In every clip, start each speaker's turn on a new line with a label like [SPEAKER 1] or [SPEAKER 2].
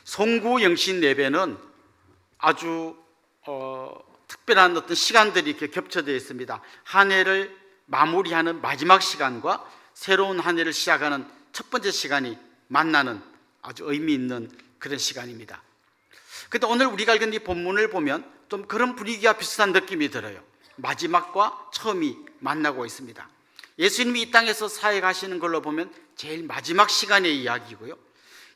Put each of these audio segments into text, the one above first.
[SPEAKER 1] 송구영신 예배는 아주 특별한 어떤 시간들이 이렇게 겹쳐져 있습니다. 한 해를 마무리하는 마지막 시간과 새로운 한 해를 시작하는 첫 번째 시간이 만나는 아주 의미 있는 그런 시간입니다. 그런데 오늘 우리가 읽은 이 본문을 보면 좀 그런 분위기와 비슷한 느낌이 들어요. 마지막과 처음이 만나고 있습니다. 예수님이 이 땅에서 사역하시는 걸로 보면 제일 마지막 시간의 이야기고요,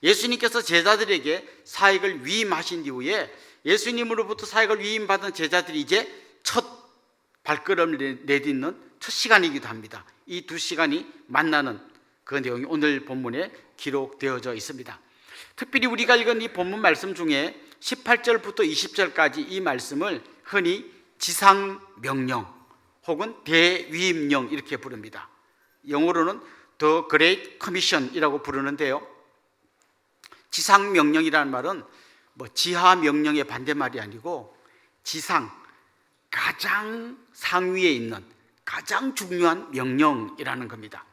[SPEAKER 1] 예수님께서 제자들에게 사역을 위임하신 이후에 예수님으로부터 사역을 위임받은 제자들이 이제 첫 발걸음을 내딛는 첫 시간이기도 합니다. 이 두 시간이 만나는 그 내용이 오늘 본문에 기록되어져 있습니다. 특별히 우리가 읽은 이 본문 말씀 중에 18절부터 20절까지 이 말씀을 흔히 지상명령 혹은 대위임령 이렇게 부릅니다. 영어로는 The Great Commission이라고 부르는데요, 지상명령이라는 말은 지하명령의 반대말이 아니고 지상, 가장 상위에 있는 가장 중요한 명령이라는 겁니다.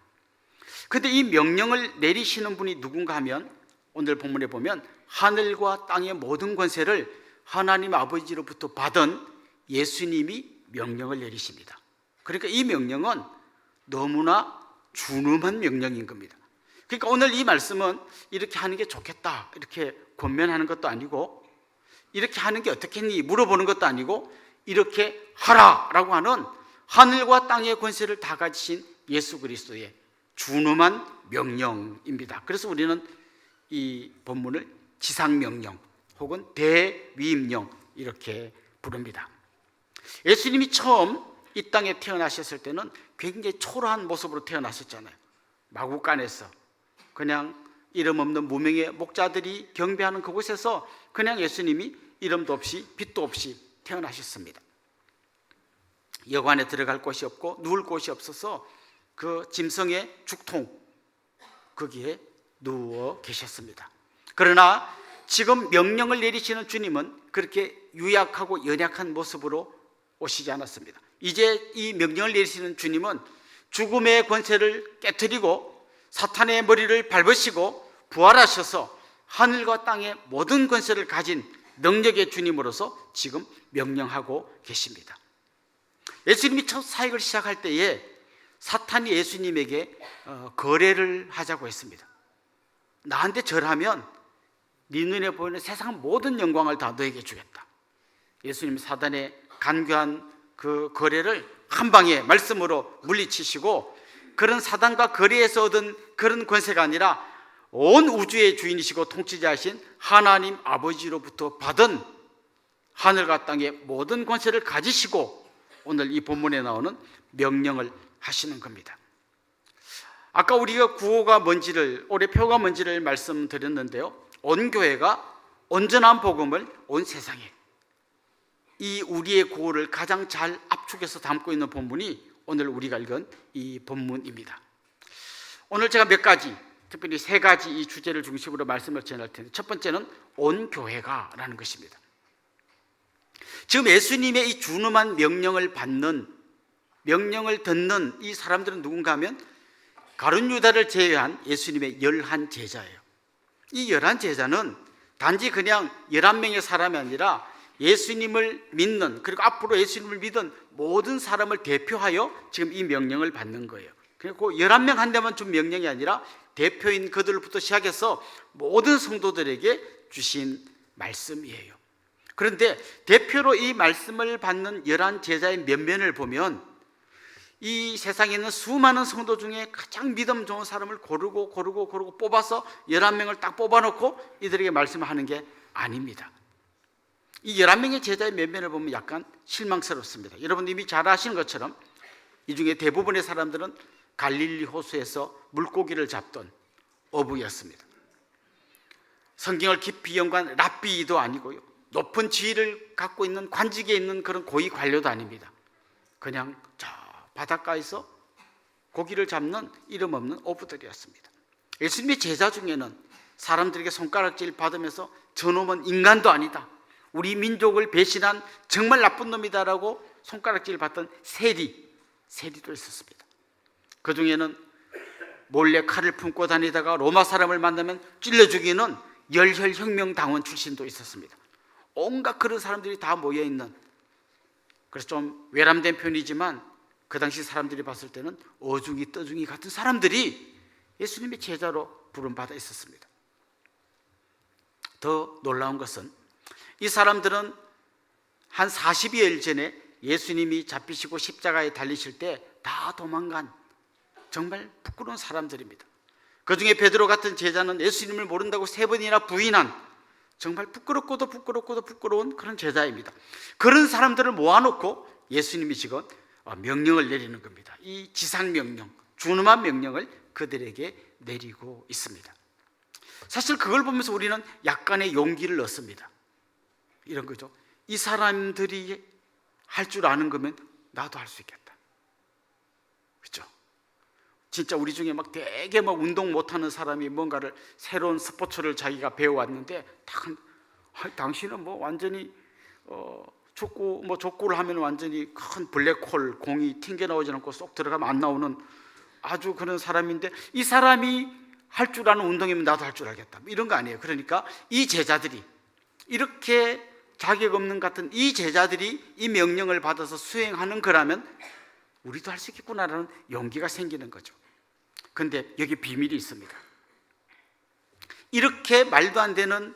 [SPEAKER 1] 그런데 이 명령을 내리시는 분이 누군가 하면 오늘 본문에 보면 하늘과 땅의 모든 권세를 하나님 아버지로부터 받은 예수님이 명령을 내리십니다. 그러니까 이 명령은 너무나 준엄한 명령인 겁니다. 그러니까 오늘 이 말씀은 이렇게 하는 게 좋겠다 이렇게 권면하는 것도 아니고, 이렇게 하는 게 어떻겠니 물어보는 것도 아니고, 이렇게 하라라고 하는 하늘과 땅의 권세를 다 가지신 예수 그리스도의 준엄한 명령입니다. 그래서 우리는 이 본문을 지상명령 혹은 대위임령 이렇게 부릅니다. 예수님이 처음 이 땅에 태어나셨을 때는 굉장히 초라한 모습으로 태어나셨잖아요. 마구간에서 그냥 이름 없는 무명의 목자들이 경배하는 그곳에서 그냥 예수님이 이름도 없이 빛도 없이 태어나셨습니다. 여관에 들어갈 곳이 없고 누울 곳이 없어서 그 짐승의 죽통 거기에 누워 계셨습니다. 그러나 지금 명령을 내리시는 주님은 그렇게 유약하고 연약한 모습으로 오시지 않았습니다. 이제 이 명령을 내리시는 주님은 죽음의 권세를 깨트리고 사탄의 머리를 밟으시고 부활하셔서 하늘과 땅의 모든 권세를 가진 능력의 주님으로서 지금 명령하고 계십니다. 예수님이 첫 사역을 시작할 때에 사탄이 예수님에게 거래를 하자고 했습니다. 나한테 절하면 네 눈에 보이는 세상 모든 영광을 다 너에게 주겠다. 예수님 사단의 간교한 그 거래를 한 방에 말씀으로 물리치시고, 그런 사단과 거래에서 얻은 그런 권세가 아니라 온 우주의 주인이시고 통치자이신 하나님 아버지로부터 받은 하늘과 땅의 모든 권세를 가지시고 오늘 이 본문에 나오는 명령을 하시는 겁니다. 아까 우리가 구호가 뭔지를, 올해 표가 뭔지를 말씀드렸는데요, 온 교회가 온전한 복음을 온 세상에, 이 우리의 구호를 가장 잘 압축해서 담고 있는 본문이 오늘 우리가 읽은 이 본문입니다. 오늘 제가 몇 가지, 특별히 세 가지 이 주제를 중심으로 말씀을 전할 텐데, 첫 번째는 온 교회가 라는 것입니다. 지금 예수님의 이 준엄한 명령을 받는, 명령을 듣는 이 사람들은 누군가 하면 가룟 유다를 제외한 예수님의 11 제자예요. 이 11 제자는 단지 그냥 11명의 사람이 아니라 예수님을 믿는, 그리고 앞으로 예수님을 믿은 모든 사람을 대표하여 지금 이 명령을 받는 거예요. 그리고 11명 한 대만 준 명령이 아니라 대표인 그들부터 시작해서 모든 성도들에게 주신 말씀이에요. 그런데 대표로 이 말씀을 받는 11 제자의 면면을 보면 이 세상에 있는 수많은 성도 중에 가장 믿음 좋은 사람을 고르고 뽑아서 11명을 딱 뽑아놓고 이들에게 말씀을 하는 게 아닙니다. 이 11명의 제자의 면면을 보면 약간 실망스럽습니다. 여러분 이미 잘 아시는 것처럼 이 중에 대부분의 사람들은 갈릴리 호수에서 물고기를 잡던 어부였습니다. 성경을 깊이 연구한 랍비도 아니고요, 높은 지위를 갖고 있는 관직에 있는 그런 고위 관료도 아닙니다. 그냥 저 바닷가에서 고기를 잡는 이름 없는 어부들이었습니다. 예수님의 제자 중에는 사람들에게 손가락질 받으면서 저놈은 인간도 아니다, 우리 민족을 배신한 정말 나쁜 놈이다라고 손가락질 받던 세리도 있었습니다. 그 중에는 몰래 칼을 품고 다니다가 로마 사람을 만나면 찔러 죽이는 열혈혁명당원 출신도 있었습니다. 온갖 그런 사람들이 다 모여있는, 그래서 좀 외람된 표현이지만 그 당시 사람들이 봤을 때는 어중이 떠중이 같은 사람들이 예수님의 제자로 부름받아 있었습니다. 더 놀라운 것은 이 사람들은 한 40여일 전에 예수님이 잡히시고 십자가에 달리실 때 다 도망간 정말 부끄러운 사람들입니다. 그 중에 베드로 같은 제자는 예수님을 모른다고 3번이나 부인한 정말 부끄럽고도 부끄러운 그런 제자입니다. 그런 사람들을 모아놓고 예수님이 지금 명령을 내리는 겁니다. 이 지상명령, 준엄한 명령을 그들에게 내리고 있습니다. 사실 그걸 보면서 우리는 약간의 용기를 얻습니다. 이런 거죠. 이 사람들이 할 줄 아는 거면 나도 할 수 있겠다. 그렇죠? 진짜 우리 중에 막 되게 막 운동 못하는 사람이 뭔가를 새로운 스포츠를 자기가 배워왔는데 당신은 뭐 완전히 족구를 하면 완전히 큰 블랙홀 공이 튕겨나오지 않고 쏙 들어가면 안 나오는 아주 그런 사람인데, 이 사람이 할 줄 아는 운동이면 나도 할 줄 알겠다, 이런 거 아니에요. 그러니까 이 제자들이, 이렇게 자격 없는 같은 이 제자들이 이 명령을 받아서 수행하는 거라면 우리도 할 수 있겠구나라는 용기가 생기는 거죠. 근데 여기 비밀이 있습니다. 이렇게 말도 안 되는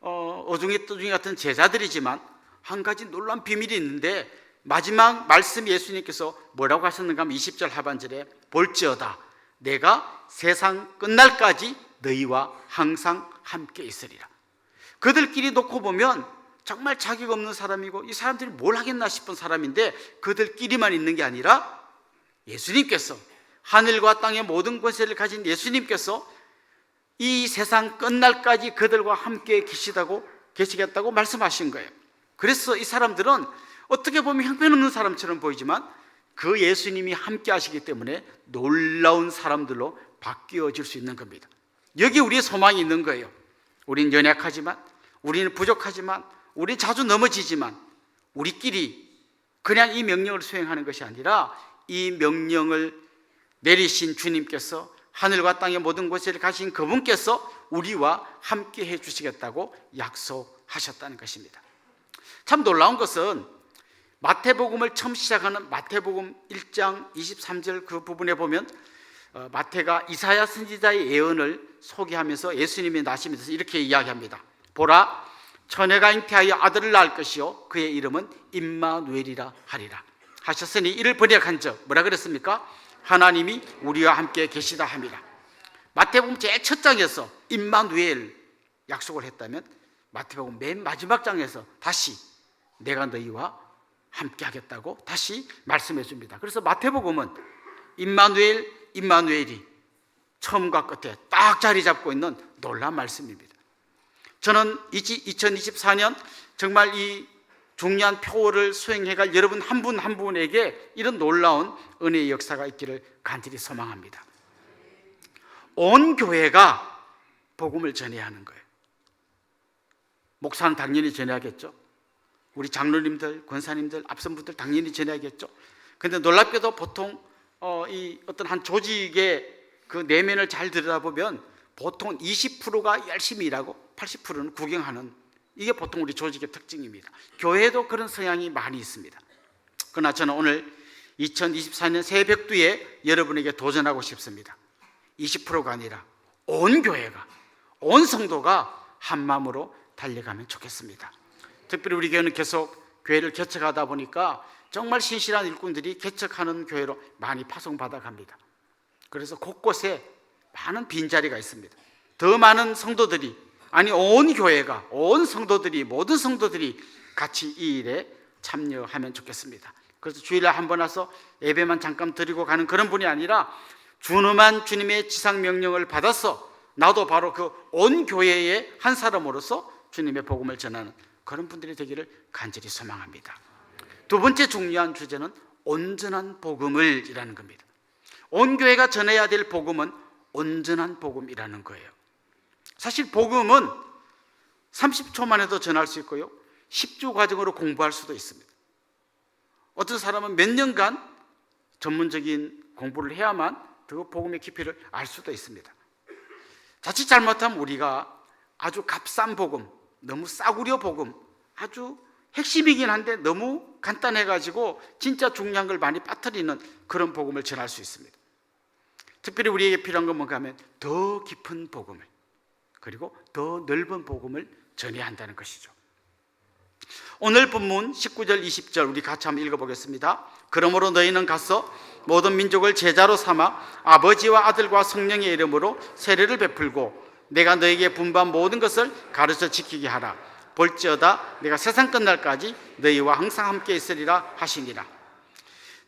[SPEAKER 1] 어중이 떠중이 같은 제자들이지만 한 가지 놀라운 비밀이 있는데, 마지막 말씀 예수님께서 뭐라고 하셨는가 하면 20절 하반절에 볼지어다 내가 세상 끝날까지 너희와 항상 함께 있으리라. 그들끼리 놓고 보면 정말 자격 없는 사람이고 이 사람들이 뭘 하겠나 싶은 사람인데, 그들끼리만 있는 게 아니라 예수님께서, 하늘과 땅의 모든 권세를 가진 예수님께서 이 세상 끝날까지 그들과 함께 계시겠다고 말씀하신 거예요. 그래서 이 사람들은 어떻게 보면 형편없는 사람처럼 보이지만 그 예수님이 함께 하시기 때문에 놀라운 사람들로 바뀌어질 수 있는 겁니다. 여기 우리의 소망이 있는 거예요. 우리는 연약하지만, 우리는 부족하지만, 우리는 자주 넘어지지만, 우리끼리 그냥 이 명령을 수행하는 것이 아니라 이 명령을 내리신 주님께서, 하늘과 땅의 모든 곳에 가신 그분께서 우리와 함께 해주시겠다고 약속하셨다는 것입니다. 참 놀라운 것은 마태복음을 처음 시작하는 마태복음 1장 23절 그 부분에 보면 마태가 이사야 선지자의 예언을 소개하면서 예수님이 나시면서 이렇게 이야기합니다. 보라, 처녀가 잉태하여 아들을 낳을 것이요 그의 이름은 임마누엘이라 하리라 하셨으니 이를 번역한즉 뭐라 그랬습니까? 하나님이 우리와 함께 계시다 함이라. 마태복음 제일 첫 장에서 임마누엘 약속을 했다면 마태복음 맨 마지막 장에서 다시 내가 너희와 함께 하겠다고 다시 말씀해 줍니다. 그래서 마태복음은 임마누엘이 처음과 끝에 딱 자리 잡고 있는 놀라운 말씀입니다. 저는 2024년 정말 이 중요한 표를 수행해갈 여러분 한 분 한 분에게 이런 놀라운 은혜의 역사가 있기를 간절히 소망합니다. 온 교회가 복음을 전해야 하는 거예요. 목사는 당연히 전해야겠죠. 우리 장로님들, 권사님들, 앞선분들 당연히 전해야겠죠. 그런데 놀랍게도 보통 이 어떤 한 조직의 그 내면을 잘 들여다보면 보통 20%가 열심히 일하고 80%는 구경하는, 이게 보통 우리 조직의 특징입니다. 교회도 그런 성향이 많이 있습니다. 그러나 저는 오늘 2024년 새벽두에 여러분에게 도전하고 싶습니다. 20%가 아니라 온 교회가, 온 성도가 한 마음으로 달려가면 좋겠습니다. 특별히 우리 교회는 계속 교회를 개척하다 보니까 정말 신실한 일꾼들이 개척하는 교회로 많이 파송받아 갑니다. 그래서 곳곳에 많은 빈자리가 있습니다. 더 많은 성도들이, 아니 온 교회가, 온 성도들이, 모든 성도들이 같이 이 일에 참여하면 좋겠습니다. 그래서 주일에 한 번 와서 예배만 잠깐 드리고 가는 그런 분이 아니라 준엄한 주님의 지상명령을 받아서 나도 바로 그 온 교회의 한 사람으로서 주님의 복음을 전하는 그런 분들이 되기를 간절히 소망합니다. 두 번째 중요한 주제는 온전한 복음을 이라는 겁니다. 온 교회가 전해야 될 복음은 온전한 복음이라는 거예요. 사실 복음은 30초만 해도 전할 수 있고요, 10주 과정으로 공부할 수도 있습니다. 어떤 사람은 몇 년간 전문적인 공부를 해야만 그 복음의 깊이를 알 수도 있습니다. 자칫 잘못하면 우리가 아주 값싼 복음, 너무 싸구려 복음, 아주 핵심이긴 한데 너무 간단해가지고 진짜 중요한 걸 많이 빠뜨리는 그런 복음을 전할 수 있습니다. 특별히 우리에게 필요한 건 뭔가 하면 더 깊은 복음을, 그리고 더 넓은 복음을 전해야 한다는 것이죠. 오늘 본문 19절 20절 우리 같이 한번 읽어보겠습니다. 그러므로 너희는 가서 모든 민족을 제자로 삼아 아버지와 아들과 성령의 이름으로 세례를 베풀고 내가 너희에게 분부한 모든 것을 가르쳐 지키게 하라. 볼지어다 내가 세상 끝날까지 너희와 항상 함께 있으리라 하시니라.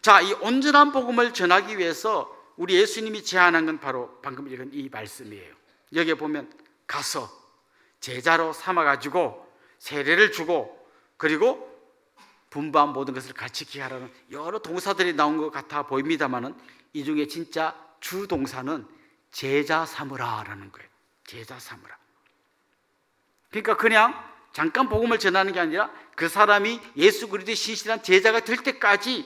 [SPEAKER 1] 자, 이 온전한 복음을 전하기 위해서 우리 예수님이 제안한 건 바로 방금 읽은 이 말씀이에요. 여기에 보면 가서 제자로 삼아가지고 세례를 주고 그리고 분부한 모든 것을 가르치게 하라는 여러 동사들이 나온 것 같아 보입니다만은 이 중에 진짜 주 동사는 제자 삼으라라는 거예요. 제자 삼으라. 그러니까 그냥 잠깐 복음을 전하는 게 아니라 그 사람이 예수 그리스도의 신실한 제자가 될 때까지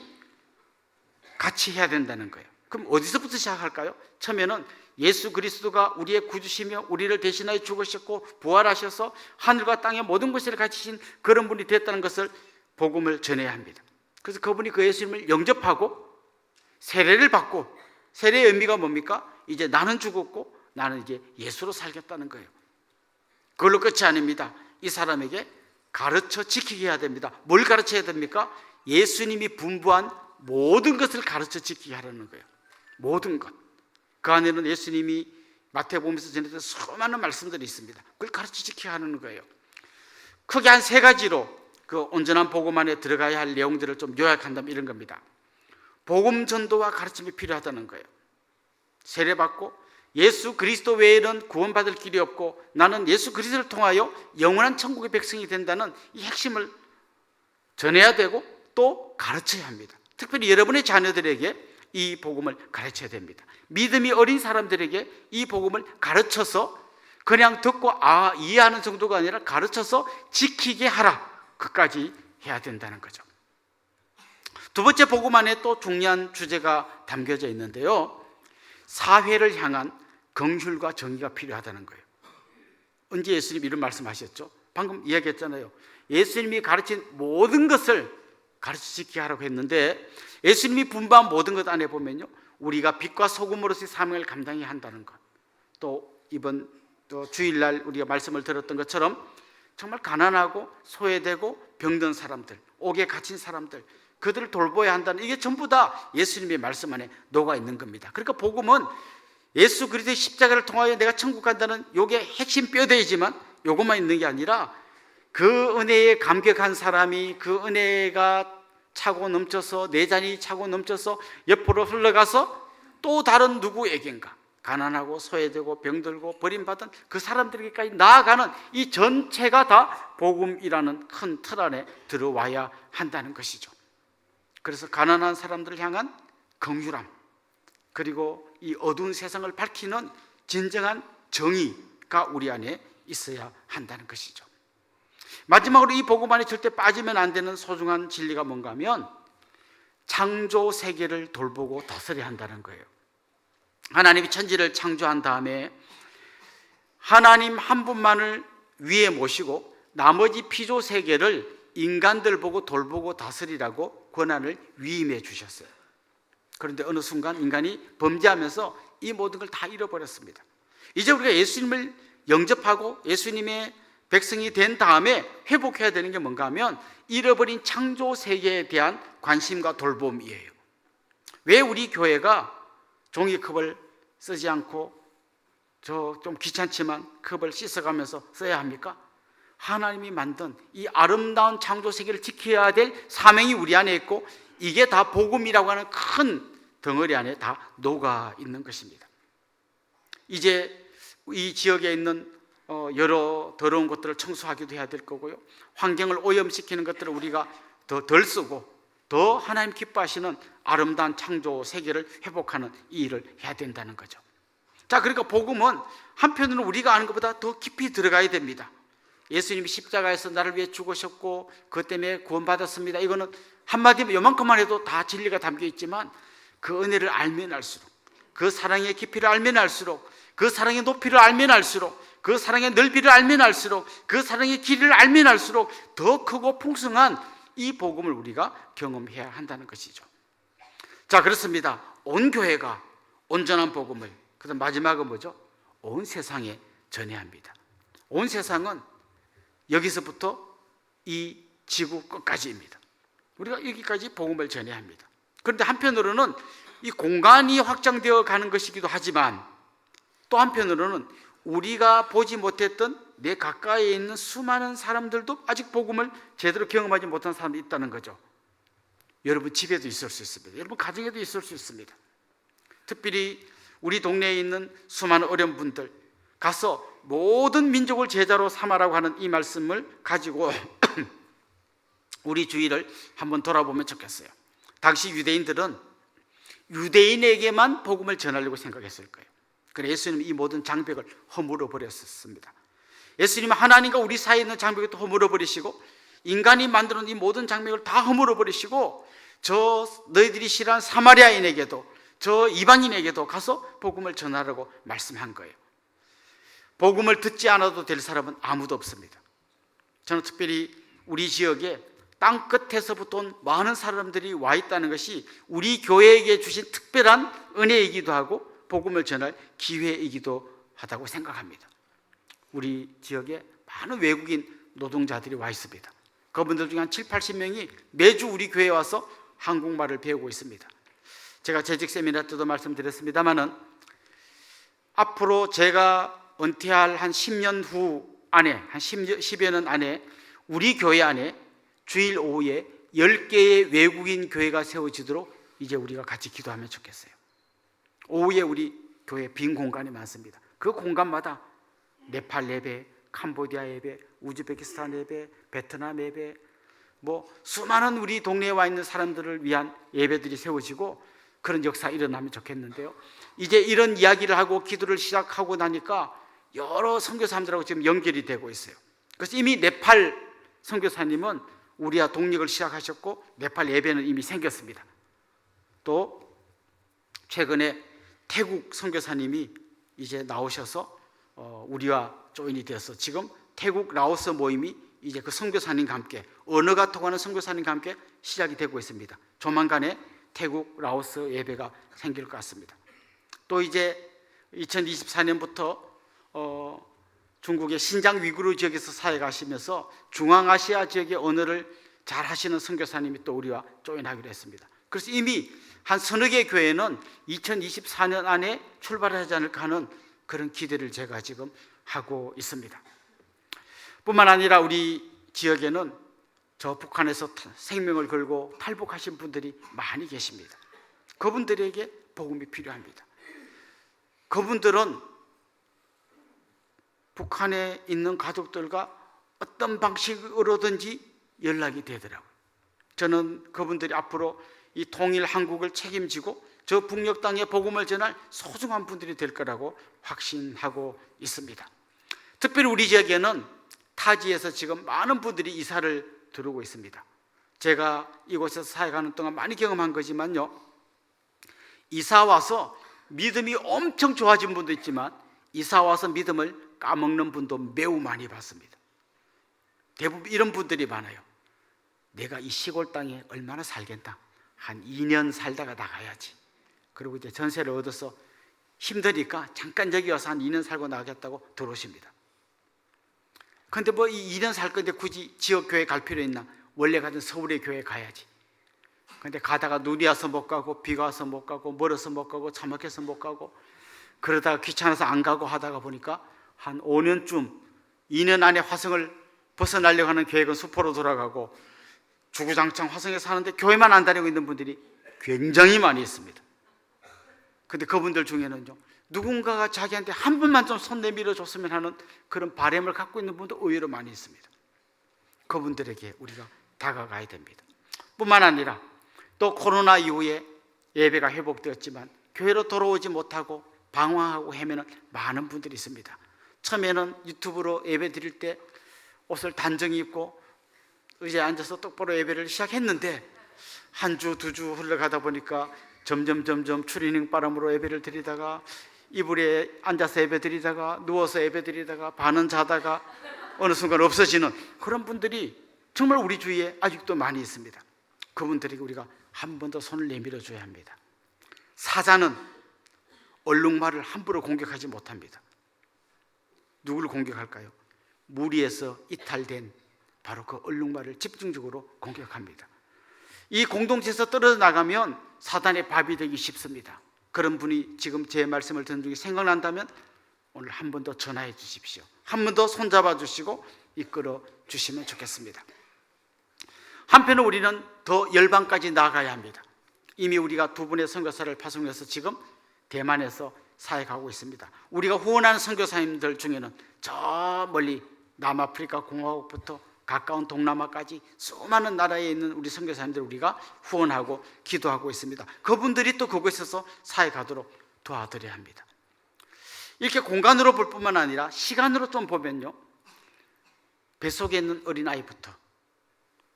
[SPEAKER 1] 같이 해야 된다는 거예요. 그럼 어디서부터 시작할까요? 처음에는 예수 그리스도가 우리의 구주시며 우리를 대신하여 죽으셨고 부활하셔서 하늘과 땅의 모든 것을 가지신 그런 분이 됐다는 것을 복음을 전해야 합니다. 그래서 그분이 그 예수님을 영접하고 세례를 받고, 세례의 의미가 뭡니까? 이제 나는 죽었고 나는 이제 예수로 살겠다는 거예요. 그걸로 끝이 아닙니다. 이 사람에게 가르쳐 지키게 해야 됩니다. 뭘 가르쳐야 됩니까? 예수님이 분부한 모든 것을 가르쳐 지키게 하라는 거예요. 모든 것. 그 안에는 예수님이 마태복음에서 전했던 수많은 말씀들이 있습니다. 그걸 가르쳐 지키게 하는 거예요. 크게 한 세 가지로 그 온전한 복음 안에 들어가야 할 내용들을 좀 요약한다면 이런 겁니다. 복음 전도와 가르침이 필요하다는 거예요. 세례받고 예수 그리스도 외에는 구원받을 길이 없고 나는 예수 그리스도를 통하여 영원한 천국의 백성이 된다는 이 핵심을 전해야 되고 또 가르쳐야 합니다. 특별히 여러분의 자녀들에게 이 복음을 가르쳐야 됩니다. 믿음이 어린 사람들에게 이 복음을 가르쳐서 그냥 듣고 이해하는 정도가 아니라 가르쳐서 지키게 하라. 그까지 해야 된다는 거죠. 두 번째 복음 안에 또 중요한 주제가 담겨져 있는데요. 사회를 향한 긍휼과 정의가 필요하다는 거예요. 언제 예수님 이런 말씀하셨죠? 방금 이야기했잖아요. 예수님이 가르친 모든 것을 가르쳐 지키게 하라고 했는데 예수님이 분부한 모든 것 안에 보면요, 우리가 빛과 소금으로서의 사명을 감당해야 한다는 것, 또 이번 또 주일날 우리가 말씀을 들었던 것처럼 정말 가난하고 소외되고 병든 사람들, 옥에 갇힌 사람들, 그들을 돌보아야 한다는, 이게 전부 다 예수님의 말씀 안에 녹아 있는 겁니다. 그러니까 복음은 예수 그리스도의 십자가를 통하여 내가 천국 간다는 요게 핵심 뼈대이지만 요것만 있는 게 아니라 그 은혜에 감격한 사람이 그 은혜가 차고 넘쳐서 내 잔이 차고 넘쳐서 옆으로 흘러가서 또 다른 누구에겐가 가난하고 소외되고 병들고 버림받은 그 사람들에게까지 나아가는 이 전체가 다 복음이라는 큰 틀 안에 들어와야 한다는 것이죠. 그래서 가난한 사람들을 향한 긍휼함, 그리고 이 어두운 세상을 밝히는 진정한 정의가 우리 안에 있어야 한다는 것이죠. 마지막으로 이 복음 안에 절대 빠지면 안 되는 소중한 진리가 뭔가 하면 창조 세계를 돌보고 다스려야 한다는 거예요. 하나님이 천지를 창조한 다음에 하나님 한 분만을 위에 모시고 나머지 피조 세계를 인간들 보고 돌보고 다스리라고 권한을 위임해 주셨어요. 그런데 어느 순간 인간이 범죄하면서 이 모든 걸 다 잃어버렸습니다. 이제 우리가 예수님을 영접하고 예수님의 백성이 된 다음에 회복해야 되는 게 뭔가 하면 잃어버린 창조 세계에 대한 관심과 돌봄이에요. 왜 우리 교회가 종이컵을 쓰지 않고 저 좀 귀찮지만 컵을 씻어가면서 써야 합니까? 하나님이 만든 이 아름다운 창조 세계를 지켜야 될 사명이 우리 안에 있고 이게 다 복음이라고 하는 큰 덩어리 안에 다 녹아 있는 것입니다. 이제 이 지역에 있는 여러 더러운 것들을 청소하기도 해야 될 거고요, 환경을 오염시키는 것들을 우리가 더 덜 쓰고 더 하나님 기뻐하시는 아름다운 창조 세계를 회복하는 이 일을 해야 된다는 거죠. 자, 그러니까 복음은 한편으로는 우리가 아는 것보다 더 깊이 들어가야 됩니다. 예수님이 십자가에서 나를 위해 죽으셨고 그것 때문에 구원받았습니다. 이거는 한마디면 요만큼만 해도 다 진리가 담겨 있지만 그 은혜를 알면 알수록, 그 사랑의 깊이를 알면 알수록, 그 사랑의 높이를 알면 알수록, 그 사랑의 넓이를 알면 알수록, 그 사랑의 길이를 알면 알수록 더 크고 풍성한 이 복음을 우리가 경험해야 한다는 것이죠. 자, 그렇습니다. 온 교회가 온전한 복음을, 그다음 마지막은 뭐죠? 온 세상에 전해야 합니다. 온 세상은 여기서부터 이 지구 끝까지입니다. 우리가 여기까지 복음을 전해야 합니다. 그런데 한편으로는 이 공간이 확장되어 가는 것이기도 하지만, 또 한편으로는 우리가 보지 못했던 내 가까이에 있는 수많은 사람들도 아직 복음을 제대로 경험하지 못한 사람이 있다는 거죠. 여러분 집에도 있을 수 있습니다. 여러분 가정에도 있을 수 있습니다. 특별히 우리 동네에 있는 수많은 어려운 분들, 가서 모든 민족을 제자로 삼아라고 하는 이 말씀을 가지고 우리 주위를 한번 돌아보면 좋겠어요. 당시 유대인들은 유대인에게만 복음을 전하려고 생각했을 거예요. 그래서 예수님은 이 모든 장벽을 허물어 버렸습니다. 예수님은 하나님과 우리 사이에 있는 장벽을 또 허물어 버리시고, 인간이 만들어 놓은 이 모든 장벽을 다 허물어 버리시고, 저 너희들이 싫어하는 사마리아인에게도, 저 이방인에게도 가서 복음을 전하라고 말씀한 거예요. 복음을 듣지 않아도 될 사람은 아무도 없습니다. 저는 특별히 우리 지역에 땅 끝에서부터 온 많은 사람들이 와 있다는 것이 우리 교회에게 주신 특별한 은혜이기도 하고 복음을 전할 기회이기도 하다고 생각합니다. 우리 지역에 많은 외국인 노동자들이 와 있습니다. 그분들 중에 한 7, 80명이 매주 우리 교회에 와서 한국말을 배우고 있습니다. 제가 재직 세미나 때도 말씀드렸습니다마는 앞으로 제가 은퇴할 한 10년 후 안에, 한 10여 년 안에 우리 교회 안에 주일 오후에 10개의 외국인 교회가 세워지도록 이제 우리가 같이 기도하면 좋겠어요. 오후에 우리 교회 빈 공간이 많습니다. 그 공간마다 네팔 예배, 캄보디아 예배, 우즈베키스탄 예배, 베트남 예배, 수많은 우리 동네에 와 있는 사람들을 위한 예배들이 세워지고 그런 역사가 일어나면 좋겠는데요. 이제 이런 이야기를 하고 기도를 시작하고 나니까 여러 선교사님들하고 지금 연결이 되고 있어요. 그래서 이미 네팔 선교사님은 우리와 동력을 시작하셨고 네팔 예배는 이미 생겼습니다. 또 최근에 태국 선교사님이 이제 나오셔서 우리와 조인이 되어서 지금 태국 라오스 모임이 이제 그 선교사님과 함께, 언어가 통하는 선교사님과 함께 시작이 되고 있습니다. 조만간에 태국 라오스 예배가 생길 것 같습니다. 또 이제 2024년부터 중국의 신장 위구르 지역에서 사역하시면서 중앙아시아 지역의 언어를 잘 하시는 선교사님이 또 우리와 조인하기로 했습니다. 그래서 이미 한 서너 개 교회는 2024년 안에 출발하지 않을까 하는 그런 기대를 제가 지금 하고 있습니다. 뿐만 아니라 우리 지역에는 저 북한에서 생명을 걸고 탈북하신 분들이 많이 계십니다. 그분들에게 복음이 필요합니다. 그분들은 북한에 있는 가족들과 어떤 방식으로든지 연락이 되더라고요. 저는 그분들이 앞으로 이 통일 한국을 책임지고 저 북녘 땅에 복음을 전할 소중한 분들이 될 거라고 확신하고 있습니다. 특별히 우리 지역에는 타지에서 지금 많은 분들이 이사를 들어오고 있습니다. 제가 이곳에서 사역하는 동안 많이 경험한 거지만요, 이사 와서 믿음이 엄청 좋아진 분도 있지만 이사 와서 믿음을 까먹는 분도 매우 많이 봤습니다. 대부분 이런 분들이 많아요. 내가 이 시골 땅에 얼마나 살겠다, 한 2년 살다가 나가야지. 그리고 이제 전세를 얻어서 힘드니까 잠깐 여기 와서 한 2년 살고 나가겠다고 들어오십니다. 근데 이 2년 살 건데 굳이 지역교회 갈 필요 있나? 원래 가던 서울의 교회 가야지. 근데 가다가 눈이 와서 못 가고, 비가 와서 못 가고, 멀어서 못 가고, 차 막혀서 못 가고, 그러다가 귀찮아서 안 가고 하다가 보니까 한 5년쯤, 2년 안에 화성을 벗어나려고 하는 계획은 수포로 돌아가고 주구장창 화성에 사는데 교회만 안 다니고 있는 분들이 굉장히 많이 있습니다. 근데 그분들 중에는요, 누군가가 자기한테 한 번만 좀 손 내밀어 줬으면 하는 그런 바람을 갖고 있는 분도 의외로 많이 있습니다. 그분들에게 우리가 다가가야 됩니다. 뿐만 아니라 또 코로나 이후에 예배가 회복되었지만 교회로 돌아오지 못하고 방황하고 헤매는 많은 분들이 있습니다. 처음에는 유튜브로 예배 드릴 때 옷을 단정히 입고 의자에 앉아서 똑바로 예배를 시작했는데 한 주, 두 주 흘러가다 보니까 점점 추리닝 바람으로 예배를 드리다가 이불에 앉아서 예배드리다가 누워서 예배드리다가 반은 자다가 어느 순간 없어지는 그런 분들이 정말 우리 주위에 아직도 많이 있습니다. 그분들에게 우리가 한 번 더 손을 내밀어 줘야 합니다. 사자는 얼룩말을 함부로 공격하지 못합니다. 누구를 공격할까요? 무리에서 이탈된 바로 그 얼룩말을 집중적으로 공격합니다. 이 공동체에서 떨어져 나가면 사단의 밥이 되기 쉽습니다. 그런 분이 지금 제 말씀을 듣는 중에 생각난다면 오늘 한 번 더 전화해 주십시오. 한 번 더 손잡아 주시고 이끌어 주시면 좋겠습니다. 한편은 우리는 더 열방까지 나아가야 합니다. 이미 우리가 2분의 선교사를 파송해서 지금 대만에서 사역하고 있습니다. 우리가 후원하는 선교사님들 중에는 저 멀리 남아프리카 공화국부터 가까운 동남아까지 수많은 나라에 있는 우리 선교사님들 우리가 후원하고 기도하고 있습니다. 그분들이 또 그곳에서 사역하도록 도와드려야 합니다. 이렇게 공간으로 볼 뿐만 아니라 시간으로 좀 보면요, 뱃속에 있는 어린아이부터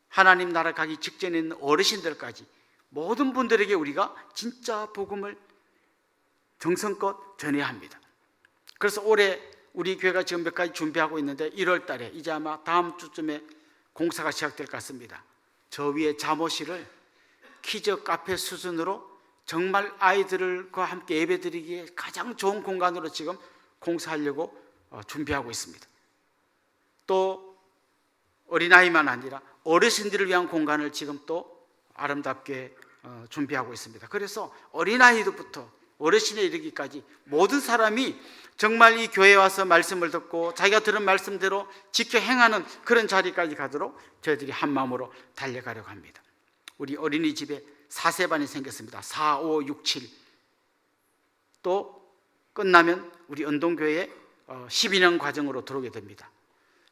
[SPEAKER 1] 하나님 나라 가기 직전에 있는 어르신들까지 모든 분들에게 우리가 진짜 복음을 정성껏 전해야 합니다. 그래서 올해 우리 교회가 지금 몇 가지 준비하고 있는데 1월 달에 이제 아마 다음 주쯤에 공사가 시작될 것 같습니다. 저 위에 잠옷실을 키즈 카페 수준으로 정말 아이들과 함께 예배드리기에 가장 좋은 공간으로 지금 공사하려고 준비하고 있습니다. 또 어린아이만 아니라 어르신들을 위한 공간을 지금 또 아름답게 준비하고 있습니다. 그래서 어린아이들부터 어르신에 이르기까지 모든 사람이 정말 이 교회에 와서 말씀을 듣고 자기가 들은 말씀대로 지켜 행하는 그런 자리까지 가도록 저희들이 한 마음으로 달려가려고 합니다. 우리 어린이집에 4세반이 생겼습니다. 4, 5, 6, 7. 또 끝나면 우리 은동교회에 12년 과정으로 들어오게 됩니다.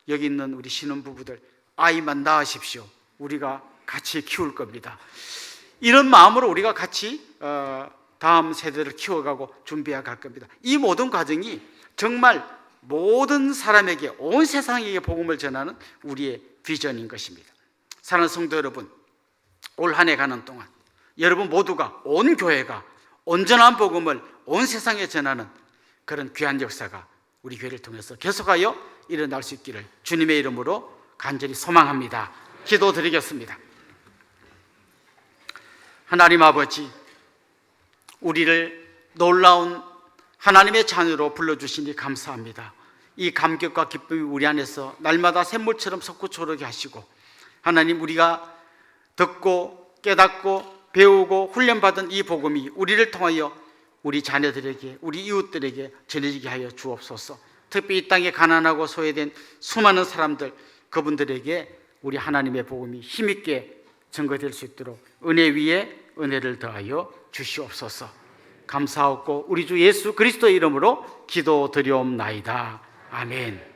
[SPEAKER 1] 여기 있는 우리 신혼부부들 아이만 낳으십시오. 우리가 같이 키울 겁니다. 이런 마음으로 우리가 같이 다음 세대를 키워가고 준비해 갈 겁니다. 이 모든 과정이 정말 모든 사람에게, 온 세상에게 복음을 전하는 우리의 비전인 것입니다. 사랑하는 성도 여러분, 올 한 해 가는 동안 여러분 모두가, 온 교회가 온전한 복음을 온 세상에 전하는 그런 귀한 역사가 우리 교회를 통해서 계속하여 일어날 수 있기를 주님의 이름으로 간절히 소망합니다. 기도드리겠습니다. 하나님 아버지, 우리를 놀라운 하나님의 자녀로 불러주시니 감사합니다. 이 감격과 기쁨이 우리 안에서 날마다 샘물처럼 솟구쳐오르게 하시고, 하나님, 우리가 듣고 깨닫고 배우고 훈련받은 이 복음이 우리를 통하여 우리 자녀들에게, 우리 이웃들에게 전해지게 하여 주옵소서. 특히 이 땅에 가난하고 소외된 수많은 사람들, 그분들에게 우리 하나님의 복음이 힘있게 증거될 수 있도록 은혜 위에 은혜를 더하여 주시옵소서. 감사하고 우리 주 예수 그리스도의 이름으로 기도드리옵나이다. 아멘.